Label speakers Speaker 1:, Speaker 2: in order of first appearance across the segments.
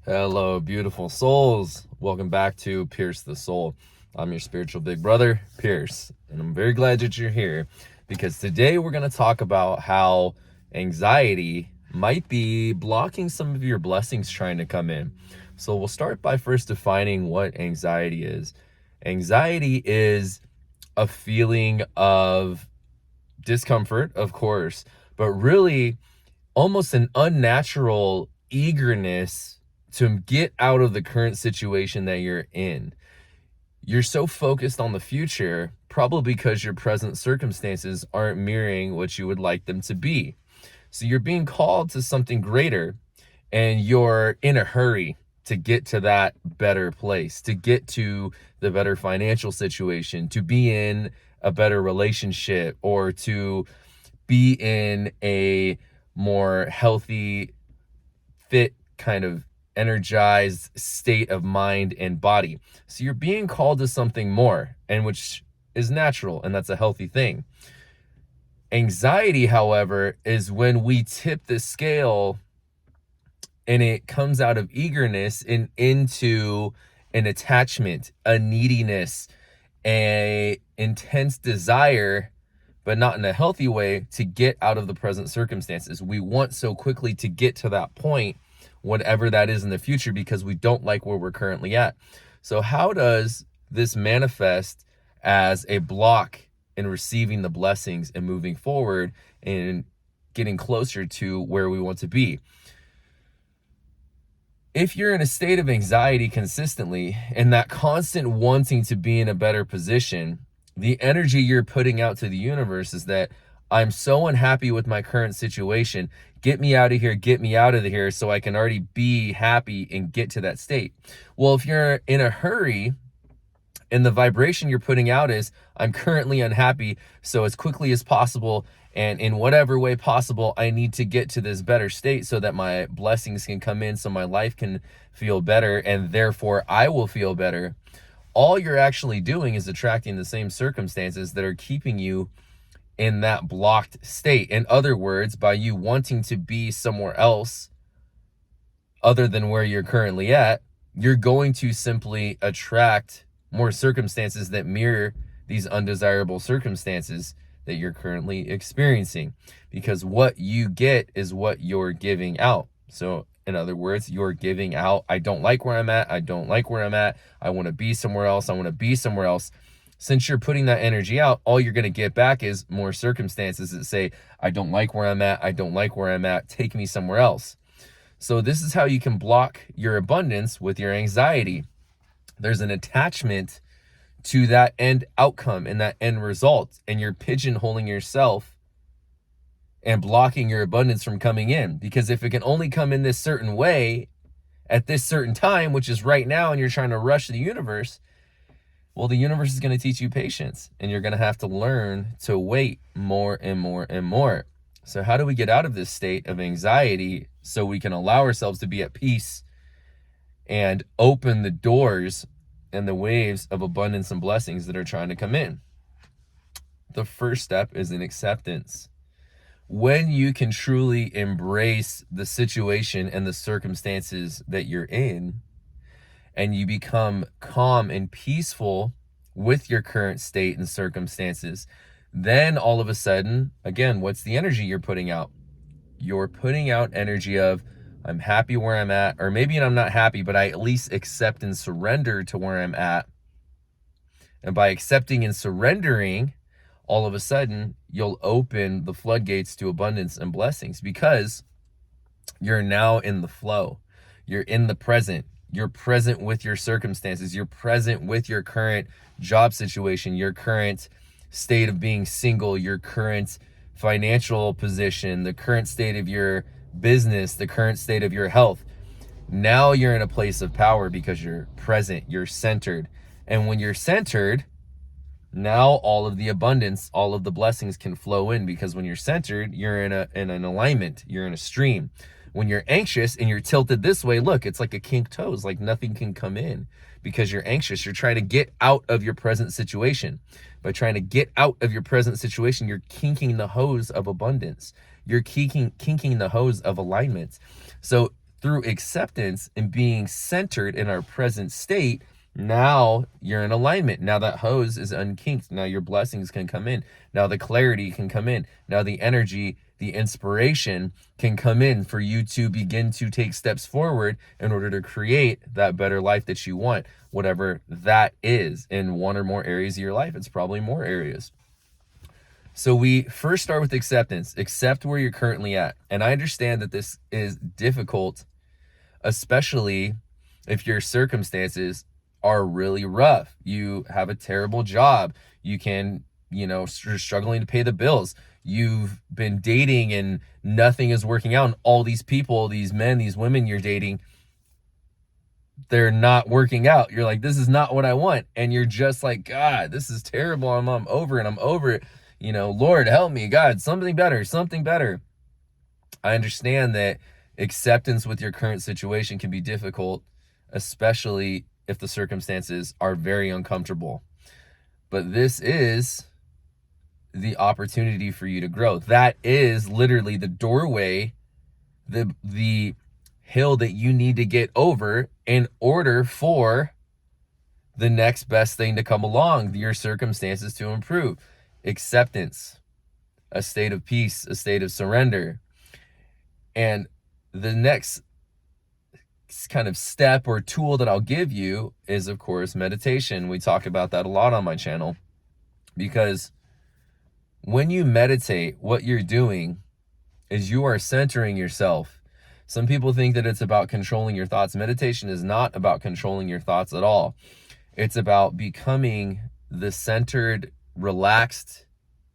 Speaker 1: Hello, beautiful souls. Welcome back to Pierce the Soul. I'm your spiritual big brother, Pierce, and I'm very glad that you're here because today we're going to talk about how anxiety might be blocking some of your blessings trying to come in. So we'll start by first defining what anxiety is. Anxiety is a feeling of discomfort, of course, but really almost an unnatural eagerness to get out of the current situation that you're in. You're so focused on the future, probably because your present circumstances aren't mirroring what you would like them to be. So you're being called to something greater, and you're in a hurry to get to that better place, to get to the better financial situation, to be in a better relationship, or to be in a more healthy, fit, kind of energized state of mind and body. So you're being called to something more, and which is natural, and that's a healthy thing. Anxiety, however, is when we tip the scale and it comes out of eagerness and into an attachment, a neediness, a intense desire, but not in a healthy way, to get out of the present circumstances. We want so quickly to get to that point, whatever that is in the future, because we don't like where we're currently at. So how does this manifest as a block in receiving the blessings and moving forward and getting closer to where we want to be? If you're in a state of anxiety consistently and that constant wanting to be in a better position, the energy you're putting out to the universe is that I'm so unhappy with my current situation. Get me out of here, get me out of here, so I can already be happy and get to that state. Well, if you're in a hurry and the vibration you're putting out is, I'm currently unhappy, so as quickly as possible and in whatever way possible, I need to get to this better state so that my blessings can come in, so my life can feel better, and therefore I will feel better. All you're actually doing is attracting the same circumstances that are keeping you in that blocked state. In other words, by you wanting to be somewhere else other than where you're currently at, you're going to simply attract more circumstances that mirror these undesirable circumstances that you're currently experiencing, because what you get is what you're giving out. So in other words, you're giving out, I don't like where I'm at, I don't like where I'm at, I want to be somewhere else, I want to be somewhere else. Since you're putting that energy out, all you're going to get back is more circumstances that say, I don't like where I'm at, I don't like where I'm at, take me somewhere else. So this is how you can block your abundance with your anxiety. There's an attachment to that end outcome and that end result, and you're pigeonholing yourself and blocking your abundance from coming in. Because if it can only come in this certain way at this certain time, which is right now, and you're trying to rush the universe, well, the universe is going to teach you patience, and you're going to have to learn to wait more and more and more. So how do we get out of this state of anxiety so we can allow ourselves to be at peace and open the doors and the waves of abundance and blessings that are trying to come in? The first step is an acceptance. When you can truly embrace the situation and the circumstances that you're in, and you become calm and peaceful with your current state and circumstances, then all of a sudden, again, what's the energy you're putting out? You're putting out energy of, I'm happy where I'm at, or maybe I'm not happy, but I at least accept and surrender to where I'm at. And by accepting and surrendering, all of a sudden, you'll open the floodgates to abundance and blessings, because you're now in the flow. You're in the present. You're present with your circumstances. You're present with your current job situation, your current state of being single, your current financial position, the current state of your business, the current state of your health. Now you're in a place of power because you're present, you're centered. And when you're centered, now all of the abundance, all of the blessings can flow in, because when you're centered, you're in an alignment, you're in a stream. When you're anxious and you're tilted this way, look, it's like a kinked toes, like nothing can come in because you're anxious. You're trying to get out of your present situation. By trying to get out of your present situation, you're kinking the hose of abundance. You're kinking the hose of alignment. So through acceptance and being centered in our present state, now you're in alignment. Now that hose is unkinked. Now your blessings can come in. Now the clarity can come in. Now the energy, the inspiration can come in for you to begin to take steps forward in order to create that better life that you want, whatever that is. In one or more areas of your life, it's probably more areas. So we first start with acceptance. Accept where you're currently at. And I understand that this is difficult, especially if your circumstances are really rough. You have a terrible job. You can, you're struggling to pay the bills. You've been dating and nothing is working out. And all these people, these men, these women you're dating, they're not working out. You're like, this is not what I want. And you're just like, God, this is terrible. I'm over it. Lord, help me. God, something better. I understand that acceptance with your current situation can be difficult, especially if the circumstances are very uncomfortable. But this is the opportunity for you to grow. That is literally the doorway, the hill that you need to get over in order for the next best thing to come along, your circumstances to improve. Acceptance, a state of peace, a state of surrender. And the next kind of step or tool that I'll give you is, of course, meditation. We talk about that a lot on my channel, because when you meditate, what you're doing is you are centering yourself. Some people think that it's about controlling your thoughts. Meditation is not about controlling your thoughts at all. It's about becoming the centered, relaxed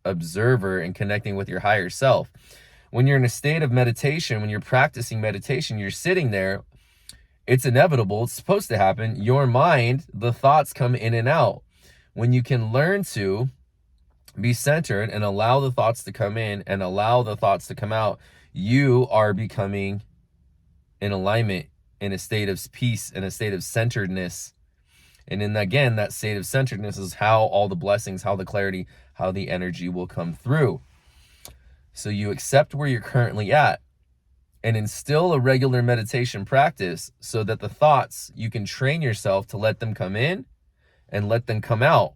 Speaker 1: observer and connecting with your higher self. When you're in a state of meditation, when you're practicing meditation, you're sitting there, it's inevitable, it's supposed to happen. Your mind, the thoughts come in and out. When you can learn to be centered and allow the thoughts to come in and allow the thoughts to come out, you are becoming in alignment, in a state of peace, in a state of centeredness. And then again, that state of centeredness is how all the blessings, how the clarity, how the energy will come through. So you accept where you're currently at and instill a regular meditation practice so that the thoughts, you can train yourself to let them come in and let them come out.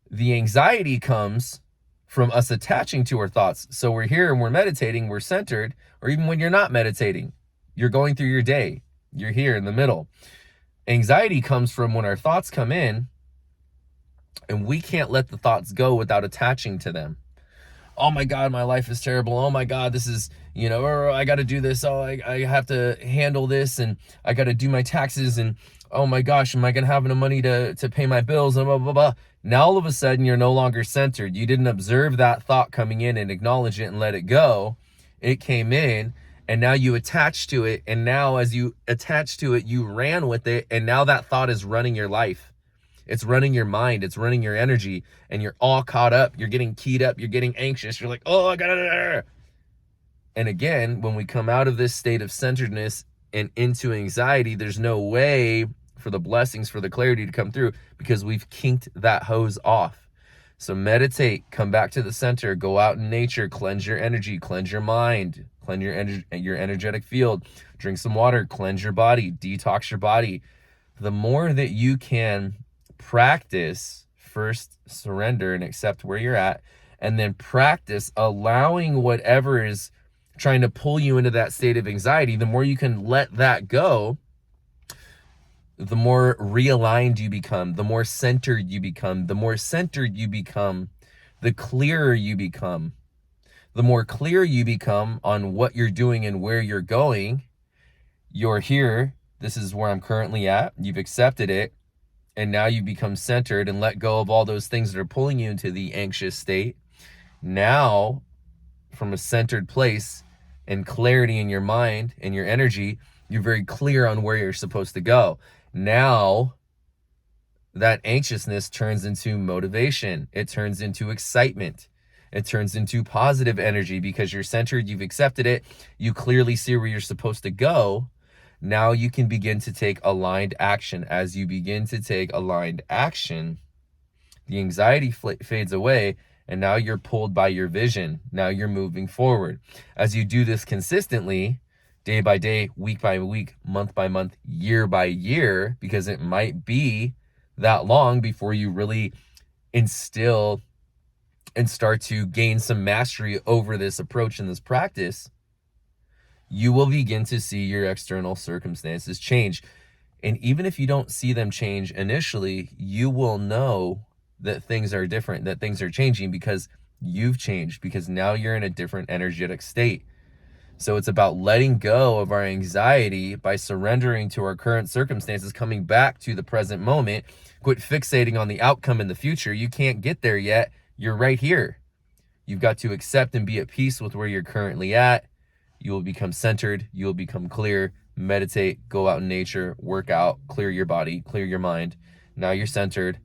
Speaker 1: The anxiety comes from us attaching to our thoughts. So we're here and we're meditating, we're centered, or even when you're not meditating, you're going through your day, you're here in the middle. Anxiety comes from when our thoughts come in and we can't let the thoughts go without attaching to them. Oh my God, my life is terrible. Oh my God, this is, or I got to do this. Oh, I have to handle this, and I got to do my taxes, and oh my gosh, am I going to have enough money to pay my bills, and blah, blah, blah. Now all of a sudden you're no longer centered. You didn't observe that thought coming in and acknowledge it and let it go. It came in and now you attach to it. And now as you attach to it, you ran with it. And now that thought is running your life. It's running your mind. It's running your energy, and you're all caught up. You're getting keyed up. You're getting anxious. You're like, oh, I got it. And again, when we come out of this state of centeredness and into anxiety, there's no way for the blessings, for the clarity to come through, because we've kinked that hose off. So meditate, come back to the center, go out in nature, cleanse your energy, cleanse your mind, cleanse your energetic field, drink some water, cleanse your body, detox your body. The more that you can practice, first surrender and accept where you're at, and then practice allowing whatever is trying to pull you into that state of anxiety, the more you can let that go, the more realigned you become, the more centered you become. The more centered you become, the clearer you become. The more clear you become on what you're doing and where you're going. You're here. This is where I'm currently at. You've accepted it. And now you become centered and let go of all those things that are pulling you into the anxious state. Now, from a centered place and clarity in your mind and your energy, you're very clear on where you're supposed to go. Now, that anxiousness turns into motivation. It turns into excitement. It turns into positive energy because you're centered, you've accepted it, you clearly see where you're supposed to go. Now you can begin to take aligned action. As you begin to take aligned action, the anxiety fades away, and now you're pulled by your vision. Now you're moving forward. As you do this consistently, day by day, week by week, month by month, year by year, because it might be that long before you really instill and start to gain some mastery over this approach and this practice, you will begin to see your external circumstances change. And even if you don't see them change initially, you will know that things are different, that things are changing, because you've changed, because now you're in a different energetic state. So it's about letting go of our anxiety by surrendering to our current circumstances, coming back to the present moment. Quit fixating on the outcome in the future. You can't get there yet. You're right here. You've got to accept and be at peace with where you're currently at. You will become centered. You will become clear. Meditate, go out in nature, work out, clear your body, clear your mind. Now you're centered.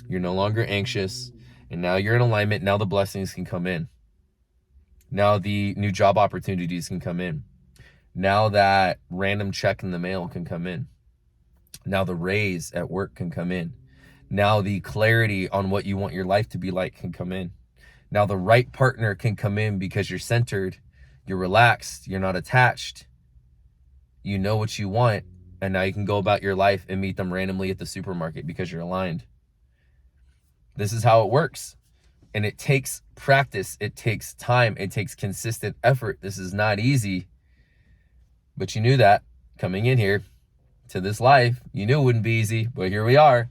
Speaker 1: You're no longer anxious. And now you're in alignment. Now the blessings can come in. Now the new job opportunities can come in. Now that random check in the mail can come in. Now the raise at work can come in. Now the clarity on what you want your life to be like can come in. Now the right partner can come in because you're centered, you're relaxed, you're not attached. You know what you want, and now you can go about your life and meet them randomly at the supermarket because you're aligned. This is how it works. And it takes practice, it takes time, it takes consistent effort. This is not easy. But you knew that coming in here to this life. You knew it wouldn't be easy, but here we are.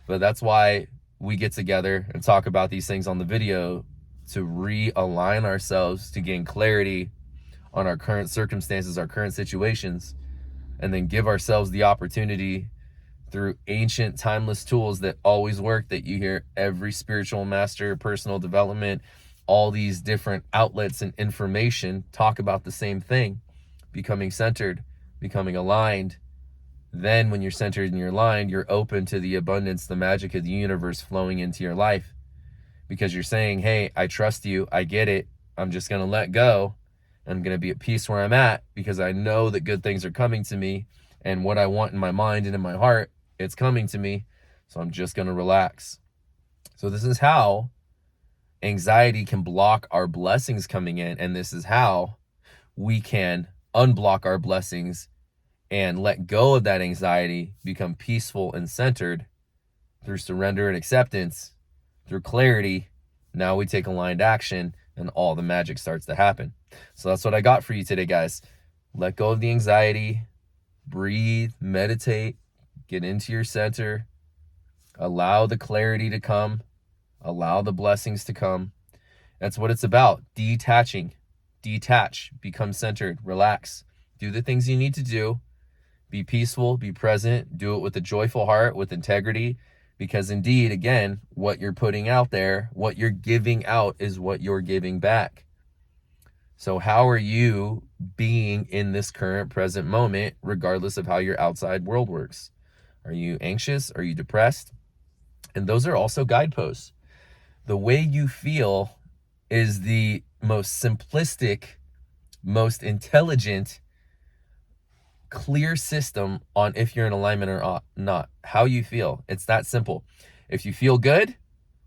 Speaker 1: But that's why we get together and talk about these things on the video, to realign ourselves, to gain clarity on our current circumstances, our current situations, and then give ourselves the opportunity through ancient timeless tools that always work, that you hear every spiritual master, personal development, all these different outlets and information talk about the same thing: becoming centered, becoming aligned. Then when you're centered and you're aligned, you're open to the abundance, the magic of the universe flowing into your life, because you're saying, hey, I trust you, I get it, I'm just going to let go. I'm going to be at peace where I'm at, because I know that good things are coming to me, and what I want in my mind and in my heart, it's coming to me. So I'm just going to relax. So this is how anxiety can block our blessings coming in. And this is how we can unblock our blessings and let go of that anxiety, become peaceful and centered through surrender and acceptance, through clarity. Now we take aligned action and all the magic starts to happen. So that's what I got for you today, guys. Let go of the anxiety, breathe, meditate, get into your center, allow the clarity to come, allow the blessings to come. That's what it's about. Detach, become centered, relax, do the things you need to do, be peaceful, be present, do it with a joyful heart, with integrity, because indeed, again, what you're putting out there, what you're giving out is what you're giving back. So how are you being in this current present moment, regardless of how your outside world works? Are you anxious? Are you depressed? And those are also guideposts. The way you feel is the most simplistic, most intelligent, clear system on if you're in alignment or not. How you feel. It's that simple. If you feel good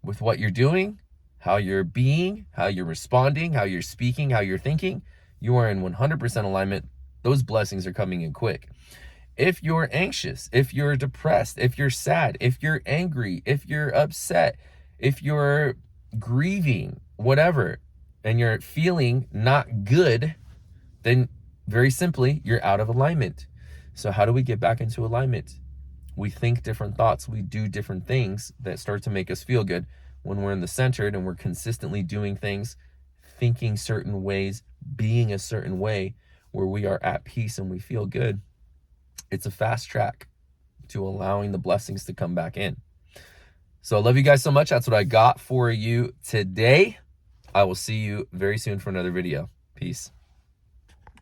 Speaker 1: with what you're doing, how you're being, how you're responding, how you're speaking, how you're thinking, you are in 100% alignment. Those blessings are coming in quick. If you're anxious, if you're depressed, if you're sad, if you're angry, if you're upset, if you're grieving, whatever, and you're feeling not good, then very simply, you're out of alignment. So how do we get back into alignment? We think different thoughts. We do different things that start to make us feel good. When we're in the centered and we're consistently doing things, thinking certain ways, being a certain way, where we are at peace and we feel good, it's a fast track to allowing the blessings to come back in. So I love you guys so much. That's what I got for you today. I will see you very soon for another video. Peace.